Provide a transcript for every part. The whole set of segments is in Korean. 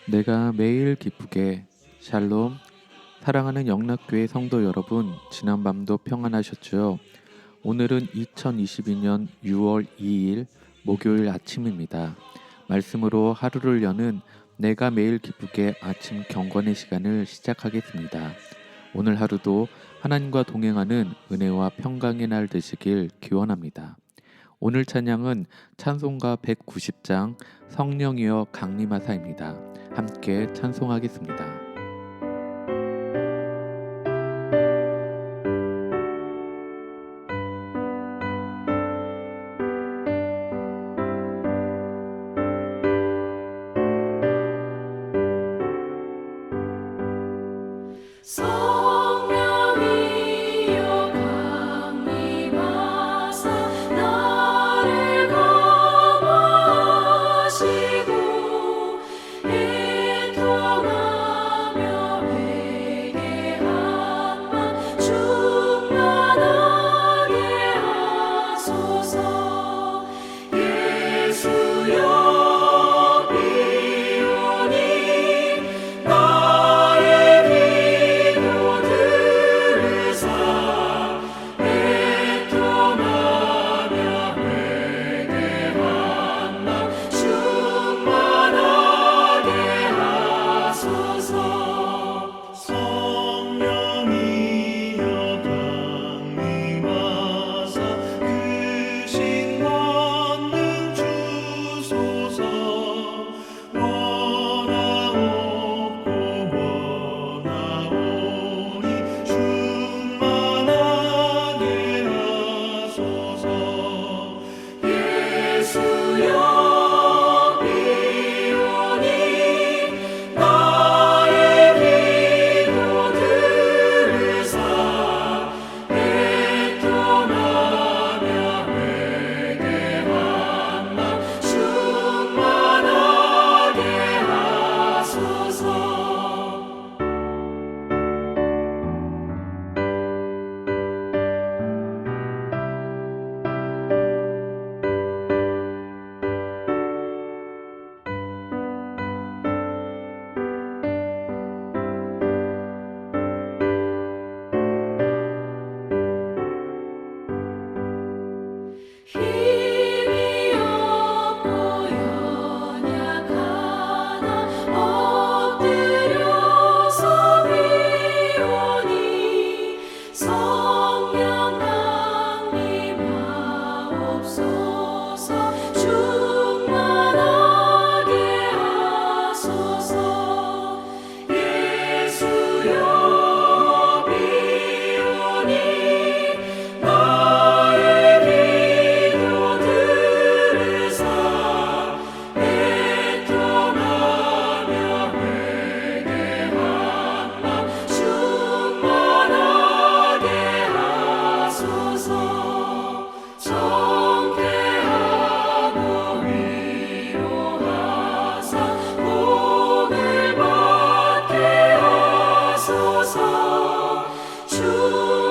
내가 매일 기쁘게 샬롬. 사랑하는 영락교회 성도 여러분, 지난밤도 평안하셨죠? 오늘은 2022년 6월 2일 목요일 아침입니다. 말씀으로 하루를 여는 내가 매일 기쁘게 아침 경건의 시간을 시작하겠습니다. 오늘 하루도 하나님과 동행하는 은혜와 평강의 날 되시길 기원합니다. 오늘 찬양은 찬송가 190장 성령이여 강림하사입니다. 함께 찬송하겠습니다. 성령이여 강림하사 나를 감화하시고 애통하며 회개함만 충만하게 하소서. 예수여 힘이 없고 연약하나 엎드려서 비오니 성령 강림하옵소서. 충만하게 하소서. 예수여 비오니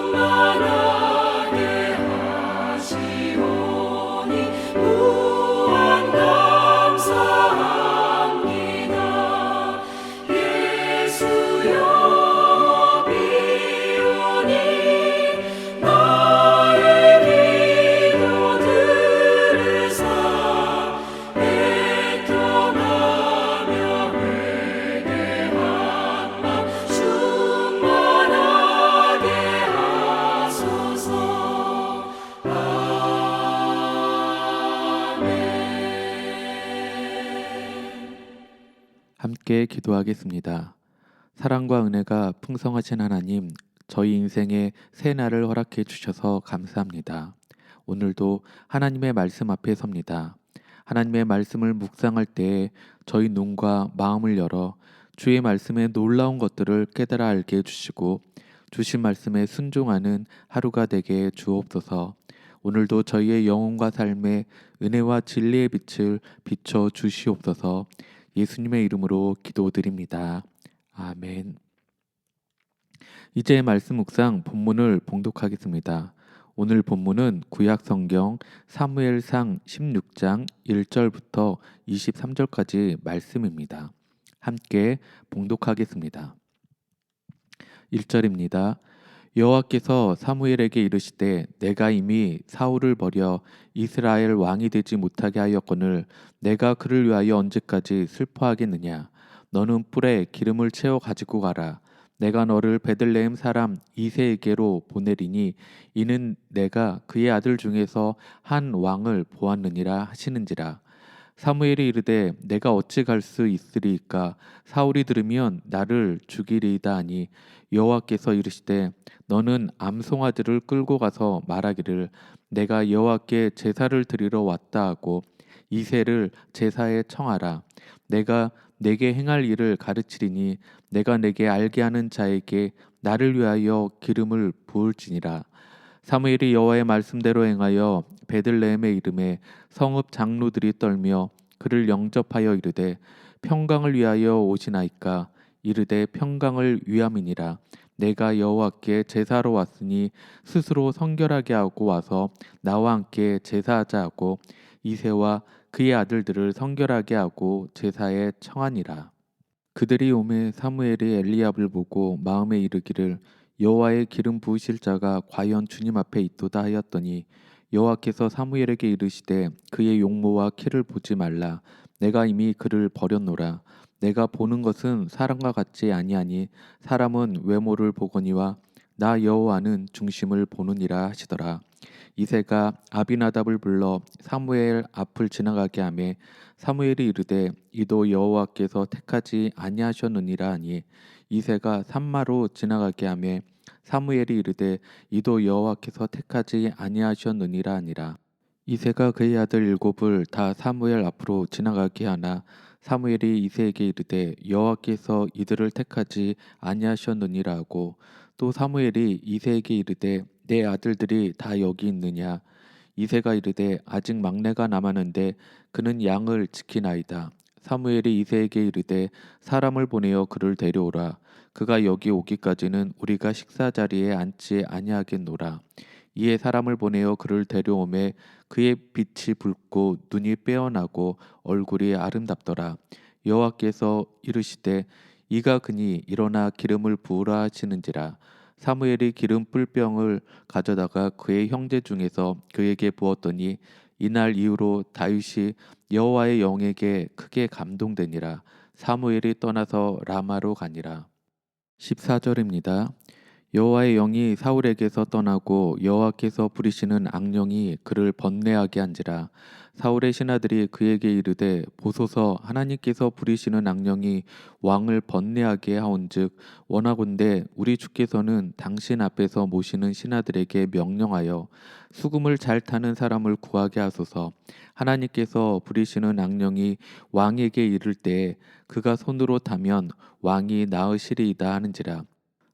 충만하게 하시오니 무한 감사합니다. 예수여 비오니 나의 기도 들으사 애통하며 회개한 맘 충만하게 하소서. 아멘. 함께 기도하겠습니다. 사랑과 은혜가 풍성하신 하나님, 저희 인생에 새 날을 허락해 주셔서 감사합니다. 오늘도 하나님의 말씀 앞에 섭니다. 하나님의 말씀을 묵상할 때에 저희 눈과 마음을 열어 주의 말씀의 놀라운 것들을 깨달아 알게 해주시고 주신 말씀에 순종하는 하루가 되게 주옵소서. 오늘도 저희의 영혼과 삶에 은혜와 진리의 빛을 비춰 주시옵소서. 예수님의 이름으로 기도드립니다. 아멘. 이제 말씀 묵상 본문을 봉독하겠습니다. 오늘 본문은 구약 성경 사무엘상 16장 1절부터 23절까지 말씀입니다. 함께 봉독하겠습니다. 1절입니다. 여호와께서 사무엘에게 이르시되 내가 이미 사울을 버려 이스라엘 왕이 되지 못하게 하였거늘 내가 그를 위하여 언제까지 슬퍼하겠느냐. 너는 뿔에 기름을 채워 가지고 가라. 내가 너를 베들레헴 사람 이새에게로 보내리니 이는 내가 그의 아들 중에서 한 왕을 보았느니라 하시는지라. 사무엘이 이르되 내가 어찌 갈 수 있으리이까. 사울이 들으면 나를 죽이리이다 하니 여호와께서 이르시되 너는 암송아지를 끌고 가서 말하기를 내가 여호와께 제사를 드리러 왔다 하고 이새를 제사에 청하라. 내가 내게 행할 일을 가르치리니 내가 내게 알게 하는 자에게 나를 위하여 기름을 부을지니라. 사무엘이 여호와의 말씀대로 행하여 베들레헴에 이름에 성읍 장로들이 떨며 그를 영접하여 이르되 평강을 위하여 오시나이까. 이르되 평강을 위함이니라. 내가 여호와께 제사로 왔으니 스스로 성결하게 하고 와서 나와 함께 제사하자 하고 이새와 그의 아들들을 성결하게 하고 제사에 청하니라. 그들이 오매 사무엘이 엘리압을 보고 마음에 이르기를 여호와의 기름 부으실 자가 과연 주님 앞에 있도다 하였더니 여호와께서 사무엘에게 이르시되 그의 용모와 키를 보지 말라. 내가 이미 그를 버렸노라. 내가 보는 것은 사람과 같지 아니하니 사람은 외모를 보거니와 나 여호와는 중심을 보느니라 하시더라. 이새가 아비나답을 불러 사무엘 앞을 지나가게 하매 사무엘이 이르되 이도 여호와께서 택하지 아니하셨느니라 하니 이새가 산마로 지나가게 하매 사무엘이 이르되 이도 여호와께서 택하지 아니하셨느니라 하니라. 이새가 그의 아들 일곱을 다 사무엘 앞으로 지나가게 하나 사무엘이 이새에게 이르되 여호와께서 이들을 택하지 아니하셨느니라 하고 또 사무엘이 이새에게 이르되 내 아들들이 다 여기 있느냐. 이새가 이르되 아직 막내가 남았는데 그는 양을 지키나이다. 사무엘이 이새에게 이르되 사람을 보내어 그를 데려오라. 그가 여기 오기까지는 우리가 식사 자리에 앉지 아니하겠노라. 이에 사람을 보내어 그를 데려오매 그의 빛이 붉고 눈이 빼어나고 얼굴이 아름답더라. 여호와께서 이르시되 이가 그니 일어나 기름을 부으라 하시는지라. 사무엘이 기름 뿔병을 가져다가 그의 형제 중에서 그에게 부었더니 이날 이후로 다윗이 여호와의 영에게 크게 감동되니라. 사무엘이 떠나서 라마로 가니라. 14절입니다. 여호와의 영이 사울에게서 떠나고 여호와께서 부리시는 악령이 그를 번뇌하게 한지라. 사울의 신하들이 그에게 이르되 보소서 하나님께서 부리시는 악령이 왕을 번뇌하게 하온즉 원하건대 우리 주께서는 당신 앞에서 모시는 신하들에게 명령하여 수금을 잘 타는 사람을 구하게 하소서. 하나님께서 부리시는 악령이 왕에게 이를 때에 그가 손으로 타면 왕이 나으시리이다 하는지라.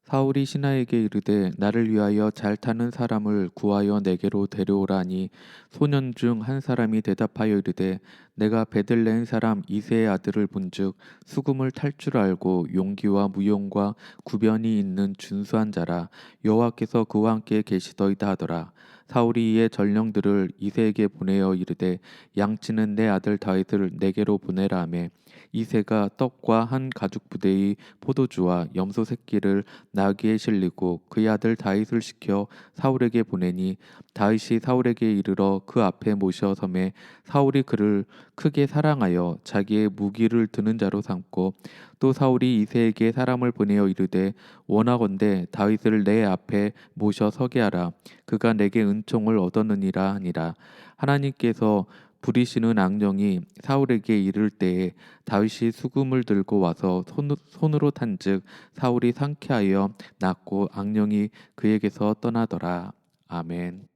사울이 신하에게 이르되 나를 위하여 잘 타는 사람을 구하여 내게로 데려오라니 소년 중 한 사람이 대답하여 이르되 내가 베들레헴 사람 이새의 아들을 본즉 수금을 탈 줄 알고 용기와 무용과 구변이 있는 준수한 자라. 여호와께서 그와 함께 계시더이다 하더라. 사울이 이에 전령들을 이새에게 보내어 이르되 양치는 내 아들 다윗을 내게로 보내라 하매 이새가 떡과 한 가죽 부대의 포도주와 염소 새끼를 나귀에 실리고 그의 아들 다윗을 시켜 사울에게 보내니 다윗이 사울에게 이르러 그 앞에 모셔 섬에 사울이 그를 크게 사랑하여 자기의 무기를 드는 자로 삼고 또 사울이 이새에게 사람을 보내어 이르되 원하건대 다윗을 내 앞에 모셔 서게 하라. 그가 내게 은총을 얻었느니라 하니라. 하나님께서 부리시는 악령이 사울에게 이를 때에 다윗이 수금을 들고 와서 손으로 탄즉 사울이 상쾌하여 낫고 악령이 그에게서 떠나더라. 아멘.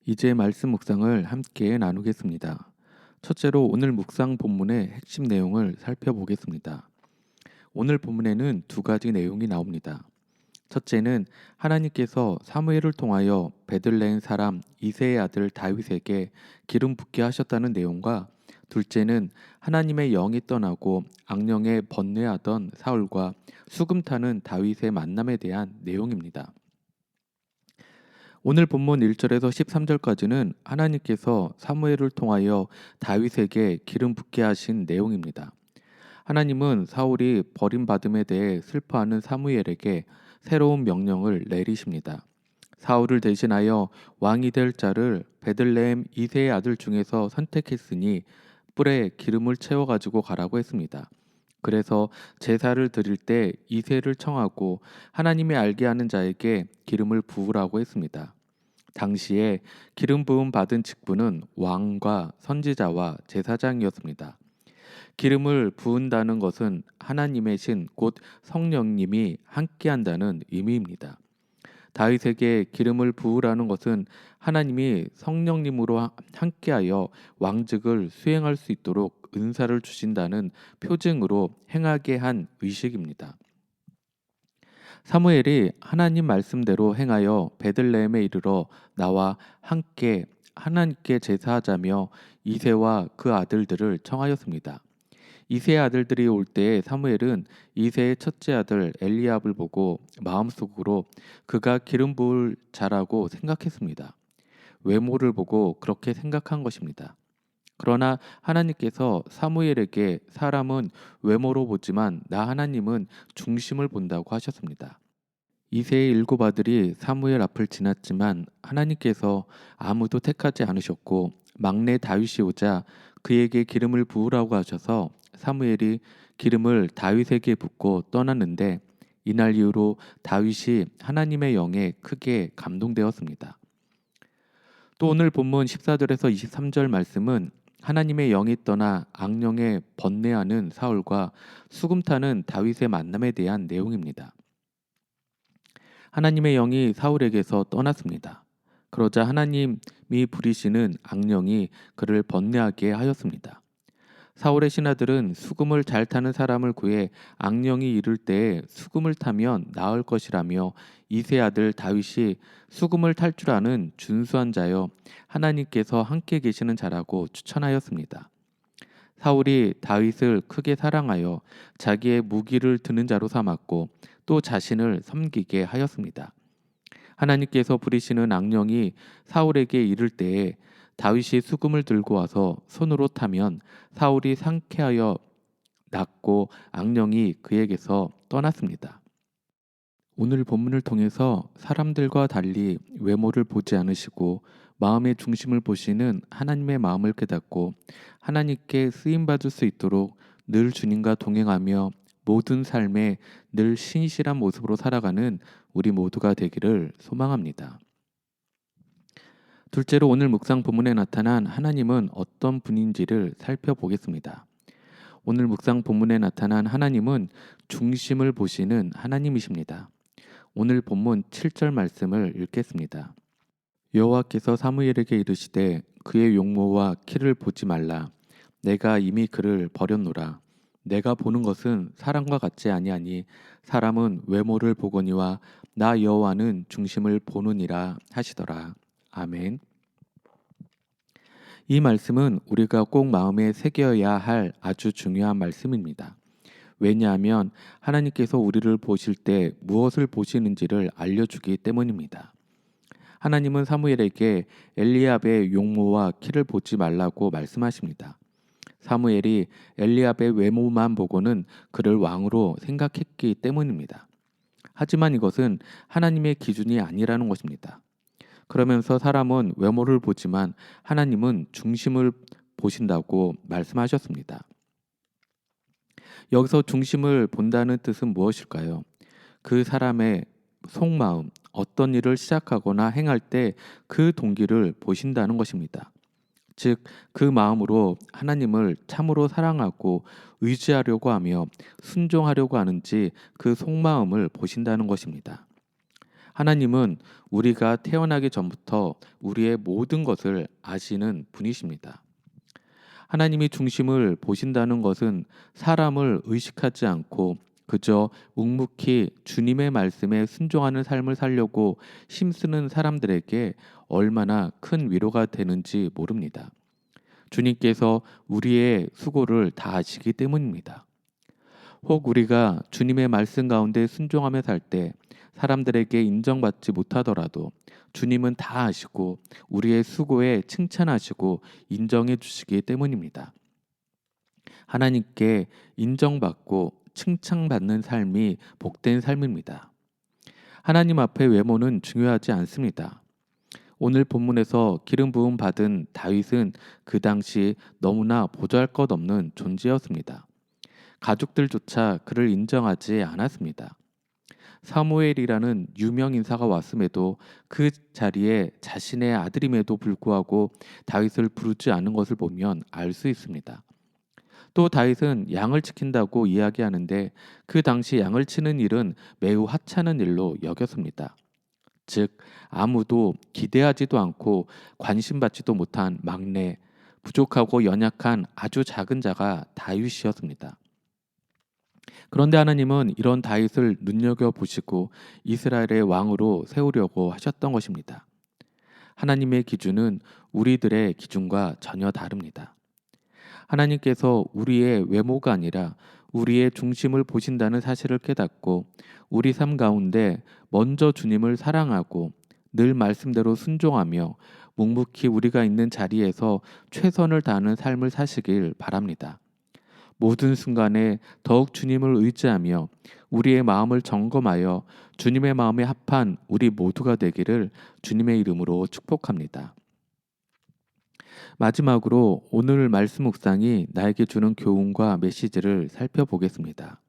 이제 말씀 묵상을 함께 나누겠습니다. 첫째로 오늘 묵상 본문의 핵심 내용을 살펴보겠습니다. 오늘 본문에는 두 가지 내용이 나옵니다. 첫째는 하나님께서 사무엘을 통하여 베들레헴 사람 이새의 아들 다윗에게 기름 붓게 하셨다는 내용과 둘째는 하나님의 영이 떠나고 악령에 번뇌하던 사울과 수금 타는 다윗의 만남에 대한 내용입니다. 오늘 본문 1절에서 13절까지는 하나님께서 사무엘을 통하여 다윗에게 기름 붓게 하신 내용입니다. 하나님은 사울이 버림받음에 대해 슬퍼하는 사무엘에게 새로운 명령을 내리십니다. 사울을 대신하여 왕이 될 자를 베들레헴 이새의 아들 중에서 선택했으니 뿔에 기름을 채워 가지고 가라고 했습니다. 그래서 제사를 드릴 때 이새를 청하고 하나님이 알게 하는 자에게 기름을 부으라고 했습니다. 당시에 기름 부음 받은 직분은 왕과 선지자와 제사장이었습니다. 기름을 부은다는 것은 하나님의 신 곧 성령님이 함께한다는 의미입니다. 다윗에게 기름을 부으라는 것은 하나님이 성령님으로 함께하여 왕직을 수행할 수 있도록 은사를 주신다는 표징으로 행하게 한 의식입니다. 사무엘이 하나님 말씀대로 행하여 베들레헴에 이르러 나와 함께 하나님께 제사하자며 이새와 그 아들들을 청하였습니다. 이새의 아들들이 올 때에 사무엘은 이새의 첫째 아들 엘리압을 보고 마음속으로 그가 기름 부을 자라고 생각했습니다. 외모를 보고 그렇게 생각한 것입니다. 그러나 하나님께서 사무엘에게 사람은 외모로 보지만 나 하나님은 중심을 본다고 하셨습니다. 이새의 7 아들이 사무엘 앞을 지났지만 하나님께서 아무도 택하지 않으셨고 막내 다윗이 오자 그에게 기름을 부으라고 하셔서 사무엘이 기름을 다윗에게 붓고 떠났는데 이날 이후로 다윗이 하나님의 영에 크게 감동되었습니다. 또 오늘 본문 14절에서 23절 말씀은 하나님의 영이 떠나 악령에 번뇌하는 사울과 수금 타는 다윗의 만남에 대한 내용입니다. 하나님의 영이 사울에게서 떠났습니다. 그러자 하나님이 부리시는 악령이 그를 번뇌하게 하였습니다. 사울의 신하들은 수금을 잘 타는 사람을 구해 악령이 이를 때에 수금을 타면 나을 것이라며 이새 아들 다윗이 수금을 탈 줄 아는 준수한 자여 하나님께서 함께 계시는 자라고 추천하였습니다. 사울이 다윗을 크게 사랑하여 자기의 무기를 드는 자로 삼았고 또 자신을 섬기게 하였습니다. 하나님께서 부리시는 악령이 사울에게 이를 때에 다윗이 수금을 들고 와서 손으로 타면 사울이 상쾌하여 낫고 악령이 그에게서 떠났습니다. 오늘 본문을 통해서 사람들과 달리 외모를 보지 않으시고 마음의 중심을 보시는 하나님의 마음을 깨닫고 하나님께 쓰임받을 수 있도록 늘 주님과 동행하며 모든 삶에 늘 신실한 모습으로 살아가는 우리 모두가 되기를 소망합니다. 둘째로 오늘 묵상 본문에 나타난 하나님은 어떤 분인지를 살펴보겠습니다. 오늘 묵상 본문에 나타난 하나님은 중심을 보시는 하나님이십니다. 오늘 본문 7절 말씀을 읽겠습니다. 여호와께서 사무엘에게 이르시되 그의 용모와 키를 보지 말라. 내가 이미 그를 버렸노라. 내가 보는 것은 사람과 같지 아니하니 사람은 외모를 보거니와 나 여호와는 중심을 보느니라 하시더라. 아멘. 이 말씀은 우리가 꼭 마음에 새겨야 할 아주 중요한 말씀입니다. 왜냐하면 하나님께서 우리를 보실 때 무엇을 보시는지를 알려주기 때문입니다. 하나님은 사무엘에게 엘리압의 용모와 키를 보지 말라고 말씀하십니다. 사무엘이 엘리압의 외모만 보고는 그를 왕으로 생각했기 때문입니다. 하지만 이것은 하나님의 기준이 아니라는 것입니다. 그러면서 사람은 외모를 보지만 하나님은 중심을 보신다고 말씀하셨습니다. 여기서 중심을 본다는 뜻은 무엇일까요? 그 사람의 속마음, 어떤 일을 시작하거나 행할 때 그 동기를 보신다는 것입니다. 즉, 그 마음으로 하나님을 참으로 사랑하고 의지하려고 하며 순종하려고 하는지 그 속마음을 보신다는 것입니다. 하나님은 우리가 태어나기 전부터 우리의 모든 것을 아시는 분이십니다. 하나님이 중심을 보신다는 것은 사람을 의식하지 않고 그저 묵묵히 주님의 말씀에 순종하는 삶을 살려고 힘쓰는 사람들에게 얼마나 큰 위로가 되는지 모릅니다. 주님께서 우리의 수고를 다 아시기 때문입니다. 혹 우리가 주님의 말씀 가운데 순종하며 살 때 사람들에게 인정받지 못하더라도 주님은 다 아시고 우리의 수고에 칭찬하시고 인정해 주시기 때문입니다. 하나님께 인정받고 칭찬받는 삶이 복된 삶입니다. 하나님 앞에 외모는 중요하지 않습니다. 오늘 본문에서 기름 부음 받은 다윗은 그 당시 너무나 보잘것없는 존재였습니다. 가족들조차 그를 인정하지 않았습니다. 사무엘이라는 유명 인사가 왔음에도 그 자리에 자신의 아들임에도 불구하고 다윗을 부르지 않은 것을 보면 알 수 있습니다. 또 다윗은 양을 지킨다고 이야기하는데 그 당시 양을 치는 일은 매우 하찮은 일로 여겼습니다. 즉 아무도 기대하지도 않고 관심받지도 못한 막내, 부족하고 연약한 아주 작은 자가 다윗이었습니다. 그런데 하나님은 이런 다윗을 눈여겨보시고 이스라엘의 왕으로 세우려고 하셨던 것입니다. 하나님의 기준은 우리들의 기준과 전혀 다릅니다. 하나님께서 우리의 외모가 아니라 우리의 중심을 보신다는 사실을 깨닫고 우리 삶 가운데 먼저 주님을 사랑하고 늘 말씀대로 순종하며 묵묵히 우리가 있는 자리에서 최선을 다하는 삶을 사시길 바랍니다. 모든 순간에 더욱 주님을 의지하며 우리의 마음을 점검하여 주님의 마음에 합한 우리 모두가 되기를 주님의 이름으로 축복합니다. 마지막으로 오늘 말씀 묵상이 나에게 주는 교훈과 메시지를 살펴보겠습니다.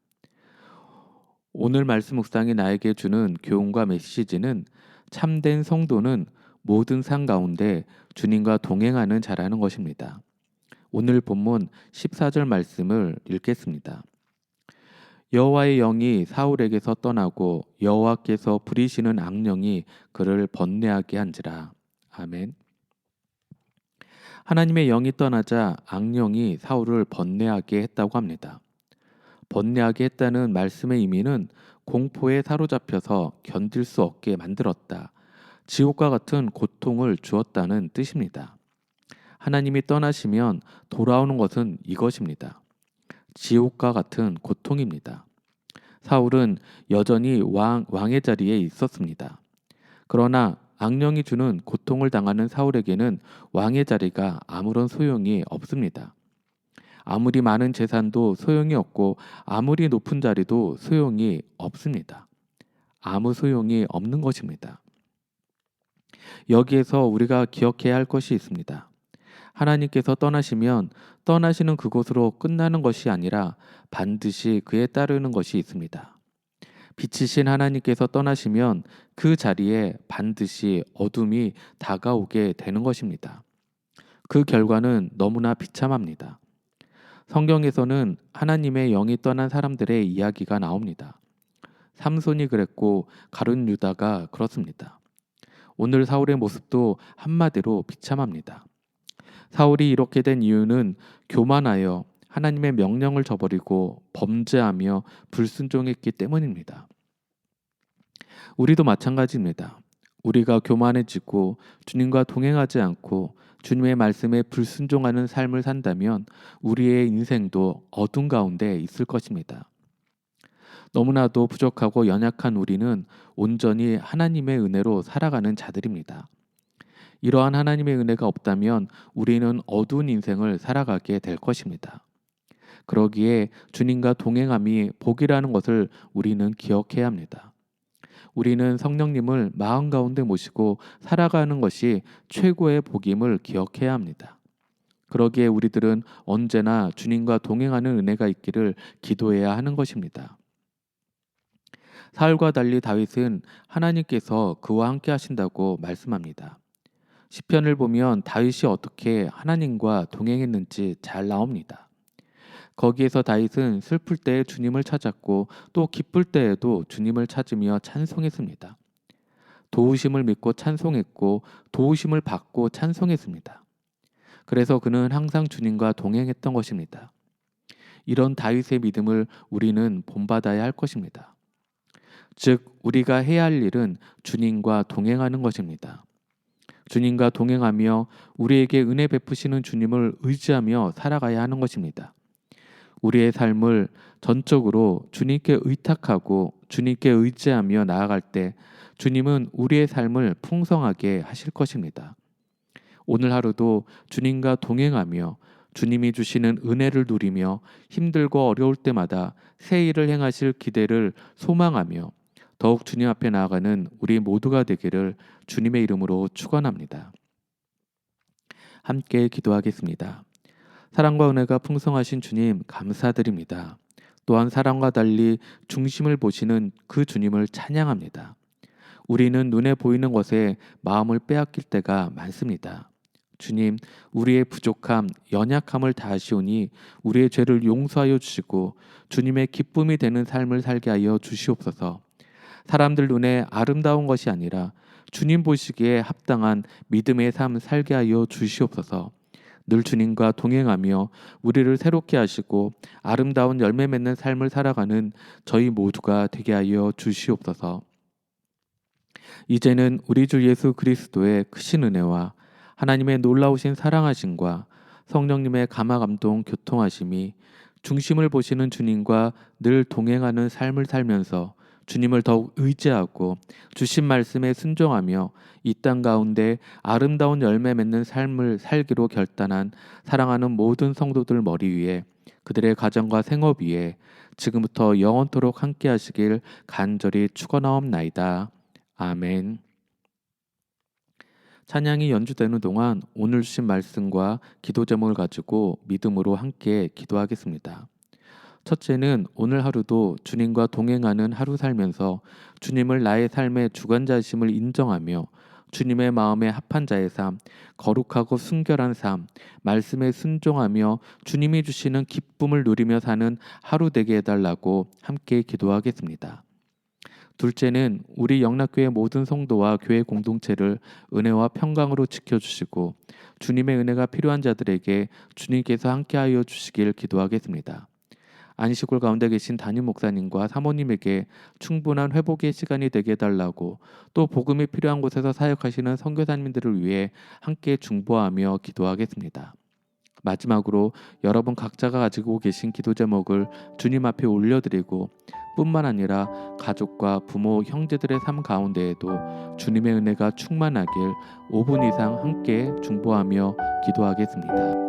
오늘 말씀 묵상이 나에게 주는 교훈과 메시지는 참된 성도는 모든 상 가운데 주님과 동행하는 자라는 것입니다. 오늘 본문 14절 말씀을 읽겠습니다. 여호와의 영이 사울에게서 떠나고 여호와께서 부리시는 악령이 그를 번뇌하게 한지라. 아멘. 하나님의 영이 떠나자 악령이 사울을 번뇌하게 했다고 합니다. 번뇌하게 했다는 말씀의 의미는 공포에 사로잡혀서 견딜 수 없게 만들었다. 지옥과 같은 고통을 주었다는 뜻입니다. 하나님이 떠나시면 돌아오는 것은 이것입니다. 지옥과 같은 고통입니다. 사울은 여전히 왕의 자리에 있었습니다. 그러나 악령이 주는 고통을 당하는 사울에게는 왕의 자리가 아무런 소용이 없습니다. 아무리 많은 재산도 소용이 없고 아무리 높은 자리도 소용이 없습니다. 아무 소용이 없는 것입니다. 여기에서 우리가 기억해야 할 것이 있습니다. 하나님께서 떠나시면 떠나시는 그곳으로 끝나는 것이 아니라 반드시 그에 따르는 것이 있습니다. 빛이신 하나님께서 떠나시면 그 자리에 반드시 어둠이 다가오게 되는 것입니다. 그 결과는 너무나 비참합니다. 성경에서는 하나님의 영이 떠난 사람들의 이야기가 나옵니다. 삼손이 그랬고 가룟 유다가 그렇습니다. 오늘 사울의 모습도 한마디로 비참합니다. 사울이 이렇게 된 이유는 교만하여 하나님의 명령을 저버리고 범죄하며 불순종했기 때문입니다. 우리도 마찬가지입니다. 우리가 교만해지고 주님과 동행하지 않고 주님의 말씀에 불순종하는 삶을 산다면 우리의 인생도 어둠 가운데 있을 것입니다. 너무나도 부족하고 연약한 우리는 온전히 하나님의 은혜로 살아가는 자들입니다. 이러한 하나님의 은혜가 없다면 우리는 어두운 인생을 살아가게 될 것입니다. 그러기에 주님과 동행함이 복이라는 것을 우리는 기억해야 합니다. 우리는 성령님을 마음 가운데 모시고 살아가는 것이 최고의 복임을 기억해야 합니다. 그러기에 우리들은 언제나 주님과 동행하는 은혜가 있기를 기도해야 하는 것입니다. 사울과 달리 다윗은 하나님께서 그와 함께 하신다고 말씀합니다. 시편을 보면 다윗이 어떻게 하나님과 동행했는지 잘 나옵니다. 거기에서 다윗은 슬플 때에 주님을 찾았고 또 기쁠 때에도 주님을 찾으며 찬송했습니다. 도우심을 믿고 찬송했고 도우심을 받고 찬송했습니다. 그래서 그는 항상 주님과 동행했던 것입니다. 이런 다윗의 믿음을 우리는 본받아야 할 것입니다. 즉 우리가 해야 할 일은 주님과 동행하는 것입니다. 주님과 동행하며 우리에게 은혜 베푸시는 주님을 의지하며 살아가야 하는 것입니다. 우리의 삶을 전적으로 주님께 의탁하고 주님께 의지하며 나아갈 때 주님은 우리의 삶을 풍성하게 하실 것입니다. 오늘 하루도 주님과 동행하며 주님이 주시는 은혜를 누리며 힘들고 어려울 때마다 새 일을 행하실 기대를 소망하며 더욱 주님 앞에 나아가는 우리 모두가 되기를 주님의 이름으로 축원합니다. 함께 기도하겠습니다. 사랑과 은혜가 풍성하신 주님 감사드립니다. 또한 사랑과 달리 중심을 보시는 그 주님을 찬양합니다. 우리는 눈에 보이는 것에 마음을 빼앗길 때가 많습니다. 주님, 우리의 부족함, 연약함을 다하시오니 우리의 죄를 용서하여 주시고 주님의 기쁨이 되는 삶을 살게 하여 주시옵소서. 사람들 눈에 아름다운 것이 아니라 주님 보시기에 합당한 믿음의 삶 살게 하여 주시옵소서. 늘 주님과 동행하며 우리를 새롭게 하시고 아름다운 열매 맺는 삶을 살아가는 저희 모두가 되게 하여 주시옵소서. 이제는 우리 주 예수 그리스도의 크신 은혜와 하나님의 놀라우신 사랑하심과 성령님의 감화감동 교통하심이 중심을 보시는 주님과 늘 동행하는 삶을 살면서 주님을 더욱 의지하고 주신 말씀에 순종하며 이 땅 가운데 아름다운 열매 맺는 삶을 살기로 결단한 사랑하는 모든 성도들 머리 위에 그들의 가정과 생업 위에 지금부터 영원토록 함께 하시길 간절히 축원하옵나이다. 아멘. 찬양이 연주되는 동안 오늘 주신 말씀과 기도 제목을 가지고 믿음으로 함께 기도하겠습니다. 첫째는 오늘 하루도 주님과 동행하는 하루 살면서 주님을 나의 삶의 주관자심을 인정하며 주님의 마음에 합한 자의 삶, 거룩하고 순결한 삶, 말씀에 순종하며 주님이 주시는 기쁨을 누리며 사는 하루 되게 해달라고 함께 기도하겠습니다. 둘째는 우리 영락교회 모든 성도와 교회 공동체를 은혜와 평강으로 지켜주시고 주님의 은혜가 필요한 자들에게 주님께서 함께하여 주시길 기도하겠습니다. 안식월 가운데 계신 담임 목사님과 사모님에게 충분한 회복의 시간이 되게 해달라고 또 복음이 필요한 곳에서 사역하시는 선교사님들을 위해 함께 중보하며 기도하겠습니다. 마지막으로 여러분 각자가 가지고 계신 기도 제목을 주님 앞에 올려드리고 뿐만 아니라 가족과 부모, 형제들의 삶 가운데에도 주님의 은혜가 충만하길 5분 이상 함께 중보하며 기도하겠습니다.